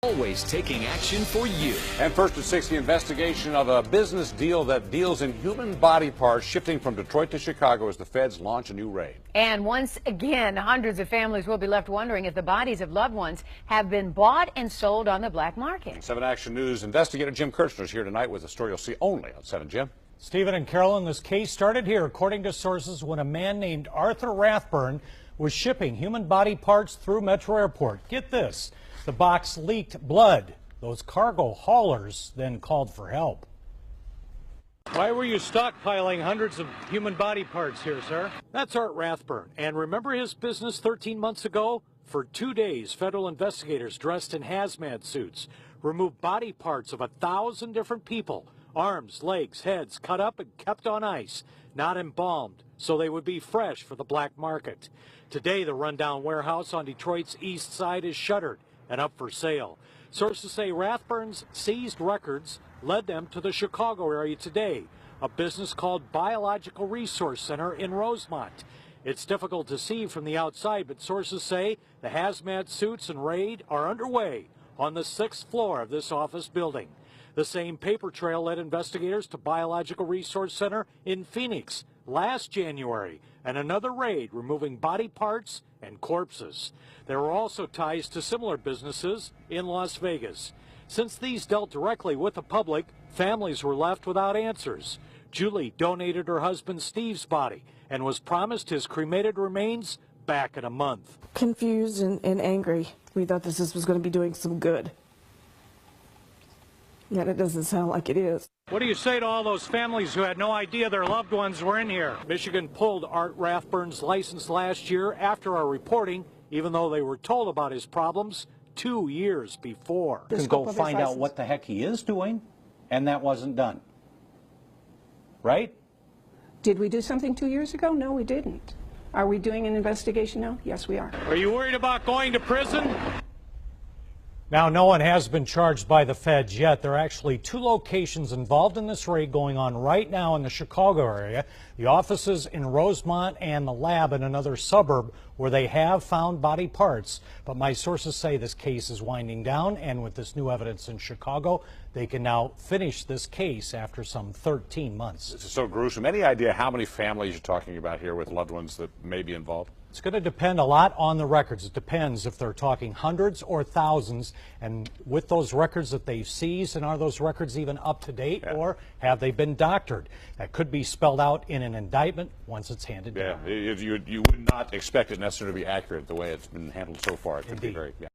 Always taking action for you. And first at 6, the investigation of a business deal that deals in human body parts shifting from Detroit to Chicago as the feds launch a new raid. And once again, hundreds of families will be left wondering if the bodies of loved ones have been bought and sold on the black market. 7 Action News investigator Jim Kirchner is here tonight with a story you'll see only on 7. Jim? Stephen and Carolyn, this case started here, according to sources, when a man named Arthur Rathburn was shipping human body parts through Metro Airport. Get this. The box leaked blood. Those cargo haulers then called for help. Why were you stockpiling hundreds of human body parts here, sir? That's Art Rathburn. And remember his business 13 months ago? For 2 days, federal investigators dressed in hazmat suits removed body parts of 1,000 different people. Arms, legs, heads cut up and kept on ice, not embalmed, so they would be fresh for the black market. Today, the rundown warehouse on Detroit's east side is shuttered and up for sale. Sources say Rathburn's seized records led them to the Chicago area today, a business called Biological Resource Center in Rosemont. It's difficult to see from the outside, but sources say the hazmat suits and raid are underway on the 6th floor of this office building. The same paper trail led investigators to Biological Resource Center in Phoenix last January, and another raid removing body parts and corpses. There were also ties to similar businesses in Las Vegas. Since these dealt directly with the public, families were left without answers. Julie donated her husband Steve's body and was promised his cremated remains back in a month. Confused and angry. We thought this was going to be doing some good. Yet it doesn't sound like it is. What do you say to all those families who had no idea their loved ones were in here? Michigan pulled Art Rathburn's license last year after our reporting, even though they were told about his problems 2 years before. You can go find out what the heck he is doing, and that wasn't done. Right? Did we do something 2 years ago? No, we didn't. Are we doing an investigation now? Yes, we are. Are you worried about going to prison? Now, no one has been charged by the feds yet. There are actually 2 locations involved in this raid going on right now in the Chicago area. The offices in Rosemont and the lab in another suburb where they have found body parts. But my sources say this case is winding down, and with this new evidence in Chicago, they can now finish this case after some 13 months. This is so gruesome. Any idea how many families you're talking about here with loved ones that may be involved? It's going to depend a lot on the records. It depends if they're talking hundreds or thousands, and with those records that they've seized, and are those records even up to date, or have they been doctored? That could be spelled out in an indictment once it's handed down. You would not expect it necessarily to be accurate the way it's been handled so far. It could be very...